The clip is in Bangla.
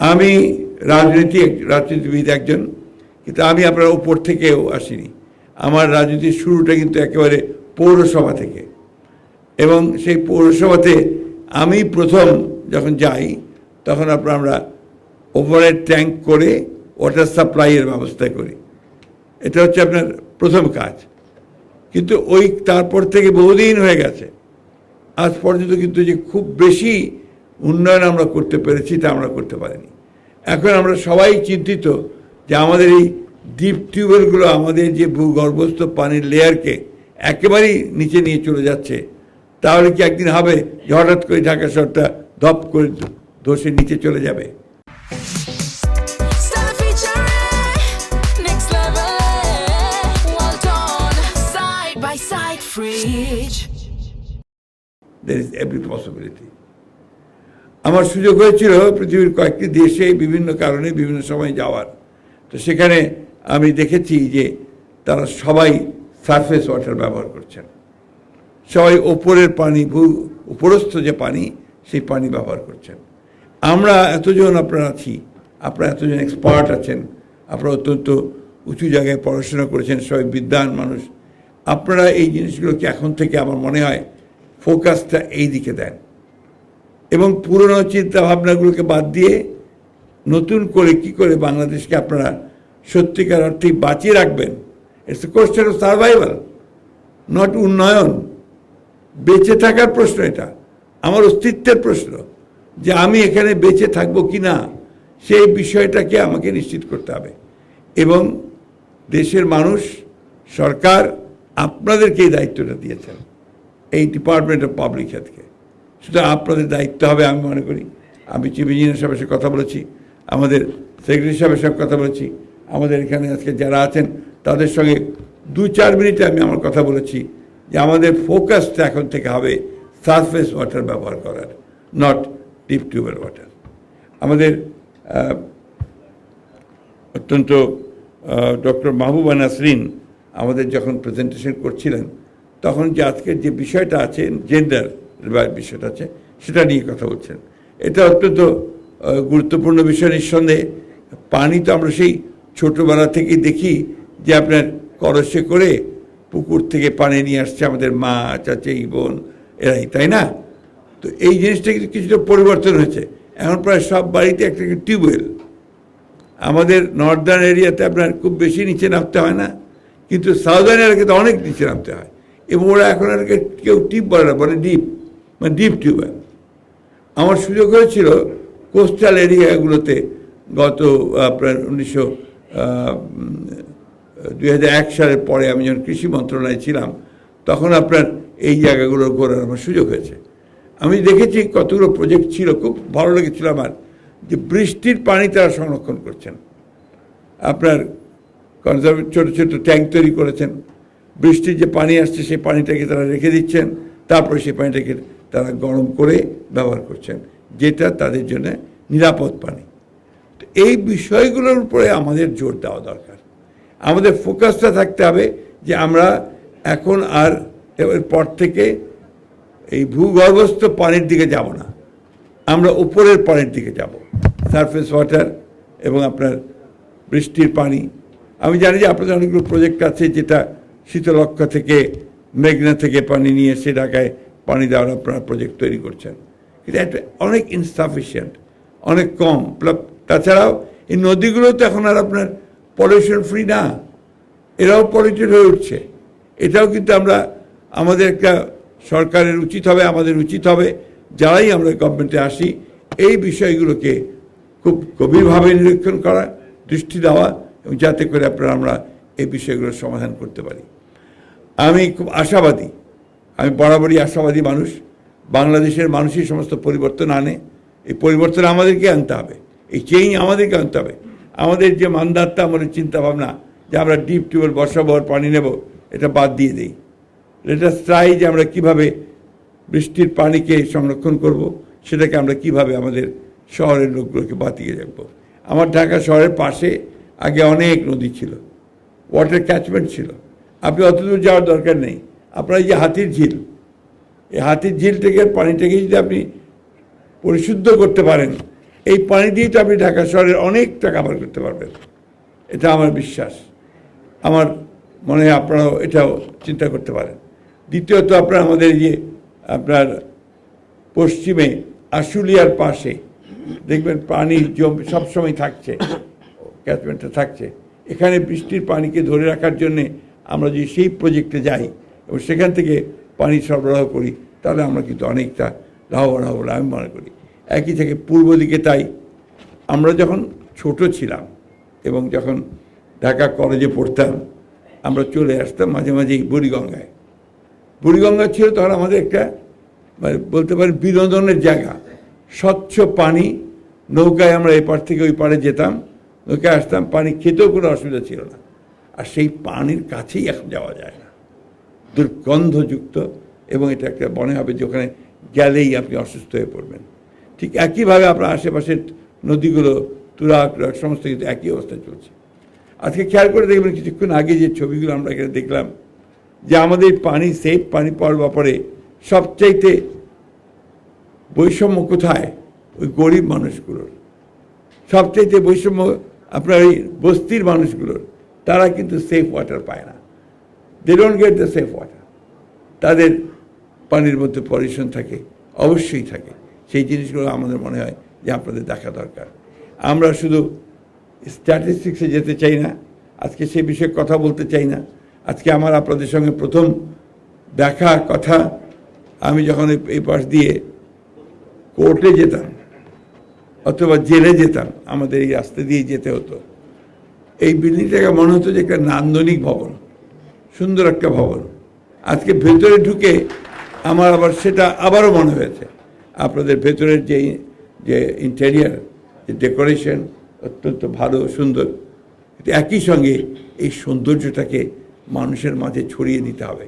আমি রাজনীতিবিদ একজন, কিন্তু আমি আপনার উপর থেকেও আসিনি। আমার রাজনীতির শুরুটা কিন্তু একেবারে পৌরসভা থেকে, এবং সেই পৌরসভাতে আমি প্রথম যখন যাই তখন আমরা ওভারহেড ট্যাঙ্ক করে ওয়াটার সাপ্লাইয়ের ব্যবস্থা করি। এটা হচ্ছে আপনার প্রথম কাজ। কিন্তু তারপর থেকে বহুদিন হয়ে গেছে, আজ পর্যন্ত কিন্তু যে খুব বেশি উন্নয়ন আমরা করতে পেরেছি তা আমরা করতে পারিনি। এখন আমরা সবাই চিন্তিত যে আমাদের এই ডিপ টিউবওয়েলগুলো আমাদের যে ভূগর্ভস্থ পানির লেয়ারকে একেবারেই নিচে নিয়ে চলে যাচ্ছে। তাহলে কি একদিন হবে যে হঠাৎ করে ঢাকা শহরটা ধপ করে ধসে নিচে চলে যাবে? There is every possibility. আমার সুযোগ হয়েছিল পৃথিবীর কয়েকটি দেশে বিভিন্ন কারণে বিভিন্ন সময় যাওয়ার। তো সেখানে আমি দেখেছি যে তারা সবাই সারফেস ওয়াটার ব্যবহার করছেন, সবাই ওপরের পানি, উপরস্থ যে পানি সেই পানি ব্যবহার করছেন। আমরা এতজন আপনারা আছি, আপনারা এতজন এক্সপার্ট আছেন, আপনারা অত্যন্ত উঁচু জায়গায় পড়াশোনা করেছেন, সবাই বিদ্বান মানুষ। আপনারা এই জিনিসগুলোকে এখন থেকে আমার মনে হয় ফোকাসটা এই দিকে দেন, এবং পুরনো চিন্তা ভাবনাগুলোকে বাদ দিয়ে নতুন করে কি করে বাংলাদেশকে আপনারা সত্যিকার অর্থেই বাঁচিয়ে রাখবেন। It's a question of survival, not উন্নয়ন। বেঁচে থাকার প্রশ্ন, এটা আমার অস্তিত্বের প্রশ্ন, যে আমি এখানে বেঁচে থাকবো কি না সেই বিষয়টাকে আমাকে নিশ্চিত করতে হবে। এবং দেশের মানুষ, সরকার আপনাদেরকে এই দায়িত্বটা দিয়েছেন, এই ডিপার্টমেন্ট অফ পাবলিক হেলথকে। সুতরাং আপনাদের দায়িত্ব হবে, আমি মনে করি। আমি চিফ ইঞ্জিনিয়ার সাহেবের সাথে কথা বলেছি, আমাদের সেক্রেটারি সাহেবের সাথে কথা বলেছি, আমাদের এখানে আজকে যারা আছেন তাদের সঙ্গে 2-4 মিনিটে আমি আমার কথা বলেছি যে আমাদের ফোকাসটা এখন থেকে হবে সারফেস ওয়াটার ব্যবহার করার, নট ডিপ টিউবওয়েল ওয়াটার। আমাদের অত্যন্ত ডক্টর মাহবুবা নাসরিন আমাদের যখন প্রেজেন্টেশন করছিলেন তখন যে আজকের যে বিষয়টা আছে, জেন্ডার বিষয়টা আছে, সেটা নিয়ে কথা বলছেন। এটা অত্যন্ত গুরুত্বপূর্ণ বিষয় নিঃসন্দেহে। পানি তো আমরা সেই ছোটোবেলা থেকেই দেখি যে আপনার কলসে করে পুকুর থেকে পানি নিয়ে আসছে আমাদের মা, চাচি, বোন এরাই, তাই না? তো এই জিনিসটা কিন্তু কিছুটা পরিবর্তন হয়েছে। এখন প্রায় সব বাড়িতে একটা টিউবওয়েল। আমাদের নর্দার্ন এরিয়াতে আপনার খুব বেশি নিচে নামতে হয় না, কিন্তু সাউদার্ন এলাকাতে অনেক নিচে নামতে হয়, এবং ওরা এখন আর কেউ টিপ বলে না, বলে ডিপ, মানে ডিপ টিউবওয়েল। আমার সুযোগ হয়েছিল কোস্টাল এরিয়াগুলোতে গত আপনার 2001 সালের পরে আমি যখন কৃষি মন্ত্রণালয়ে ছিলাম তখন আপনার এই জায়গাগুলো ঘোরার আমার সুযোগ হয়েছে। আমি দেখেছি কতগুলো প্রজেক্ট ছিল, খুব ভালো লেগেছিল আমার, যে বৃষ্টির পানি তারা সংরক্ষণ করছেন। আপনার ছোটো ছোটো ট্যাঙ্ক তৈরি করেছেন, বৃষ্টির যে পানি আসছে সেই পানিটাকে তারা রেখে দিচ্ছেন, তারপরে সেই পানিটাকে তারা গরম করে ব্যবহার করছেন, যেটা তাদের জন্য নিরাপদ পানি। তো এই বিষয়গুলোর উপরে আমাদের জোর দেওয়া দরকার। আমাদের ফোকাসটা থাকতে হবে যে আমরা এখন আর এরপর থেকে এই ভূগর্ভস্থ পানির দিকে যাব না, আমরা উপরের পানির দিকে যাব, সারফেস ওয়াটার এবং আপনার বৃষ্টির পানি। আমি জানি যে আপনাদের অনেকগুলো প্রজেক্ট আছে যেটা শীতলক্ষ্যা থেকে, মেঘনা থেকে পানি নিয়ে এসে ঢাকায় পানি দেওয়ার আপনারা প্রজেক্ট তৈরি করছেন, কিন্তু এটা অনেক ইনসাফিসিয়েন্ট, অনেক কম। তাছাড়াও এই নদীগুলো তো এখন আর আপনার পলিউশন ফ্রি না, এরাও পলিউটেড হয়ে উঠছে। এটাও কিন্তু আমাদের একটা সরকারের উচিত হবে, আমাদের উচিত হবে যারাই আমরা গভর্নমেন্টে আসি এই বিষয়গুলোকে খুব গভীরভাবে নিরীক্ষণ করা, দৃষ্টি দেওয়া, এবং যাতে করে আমরা এই বিষয়গুলোর সমাধান করতে পারি। আমি খুব আশাবাদী, আমি বরাবরই আশাবাদী মানুষ। বাংলাদেশের মানুষই সমস্ত পরিবর্তন আনে, এই পরিবর্তন আমাদেরকে আনতে হবে, এই চেঞ্জ আমাদেরকে আনতে হবে। আমাদের যে মানদাত্তা, আমাদের চিন্তাভাবনা যে আমরা ডিপ টিউবওয়েল বসাবো আর পানি নেব, এটা বাদ দিয়ে দিই। লেট আস ট্রাই যে আমরা কীভাবে বৃষ্টির পানিকে সংরক্ষণ করব, সেটাকে আমরা কিভাবে আমাদের শহরের লোকগুলোকে বাঁচিয়ে রাখবো। আমার ঢাকা শহরের পাশে আগে অনেক নদী ছিল, ওয়াটার ক্যাচমেন্ট ছিল, আপনি অত দূর যাওয়ার দরকার নেই। আপনার এই যে হাতির ঝিল, এই হাতির ঝিল থেকে পানিটাকে যদি আপনি পরিশুদ্ধ করতে পারেন এই পানি দিয়েই তো আপনি ঢাকা শহরের অনেকটা কাভার করতে পারবেন, এটা আমার বিশ্বাস। আমার মনে হয় আপনারাও এটাও চিন্তা করতে পারেন। দ্বিতীয়ত আপনার আমাদের যে আপনার পশ্চিমে আশুলিয়ার পাশে দেখবেন পানির জম সবসময় থাকছে, ক্যাচমেন্টটা থাকছে। এখানে বৃষ্টির পানিকে ধরে রাখার জন্যে আমরা যদি সেই প্রজেক্টে যাই এবং সেখান থেকে পানি সরবরাহ করি, তাহলে আমরা কিন্তু অনেকটা লাভবান হব বলে আমি মনে করি। একই থেকে পূর্ব দিকে তাই আমরা যখন ছোট ছিলাম এবং যখন ঢাকা কলেজে পড়তাম, আমরা চলে আসতাম মাঝে মাঝেই বুড়িগঙ্গায়। বুড়িগঙ্গা ছিল তখন আমাদের একটা মানে বলতে পারেন বিনোদনের জায়গা। স্বচ্ছ পানি, নৌকায় আমরা এপার থেকে ওই পাড়ে যেতাম, নৌকায় আসতাম, পানি খেতেও কোনো অসুবিধা ছিল না। আর সেই পানির কাছেই এখন যাওয়া যায় না, দুর্গন্ধযুক্ত, এবং এটা একটা মনে হবে যে ওখানে গেলেই আপনি অসুস্থ হয়ে পড়বেন। ঠিক একইভাবে আপনার আশেপাশের নদীগুলো তুরাগ টুরাগ সমস্ত কিন্তু একই অবস্থায় চলছে। আজকে খেয়াল করে দেখবেন কিছুক্ষণ আগে যে ছবিগুলো আমরা এখানে দেখলাম, যে আমাদের পানি সেফ পানি পাওয়ার ব্যাপারে সবচাইতে বৈষম্য কোথায়? ওই গরিব মানুষগুলোর সবচাইতে বৈষম্য আপনার এই বস্তির মানুষগুলোর। তারা কিন্তু সেফ ওয়াটার পায় না, they don't get the safe water. তাদের পানির মধ্যে পলিউশন থাকে, অবশ্যই থাকে। সেই জিনিসগুলো আমাদের মনে হয় যে আপনাদের দেখা দরকার। আমরা শুধু স্ট্যাটিস্টিক্সে যেতে চাই না, আজকে সে বিষয়ে কথা বলতে চাই না। আজকে আমার আপনাদের সঙ্গে প্রথম দেখা কথা, আমি যখন এই পাশ দিয়ে কোর্টে যেতাম অথবা জেলে যেতাম, আমাদের এই রাস্তা দিয়ে যেতে হতো। এই বিল্ডিংটাকে মনে হতো যে একটা নান্দনিক ভবন, সুন্দর একটা ভবন। আজকে ভেতরে ঢুকে আমার আবার সেটা আবারও মনে হয়েছে। আপনাদের ভেতরের যে ইন্টেরিয়ার, যে ডেকোরেশন অত্যন্ত ভালো, সুন্দর। একই সঙ্গে এই সৌন্দর্যটাকে মানুষের মাঝে ছড়িয়ে দিতে হবে।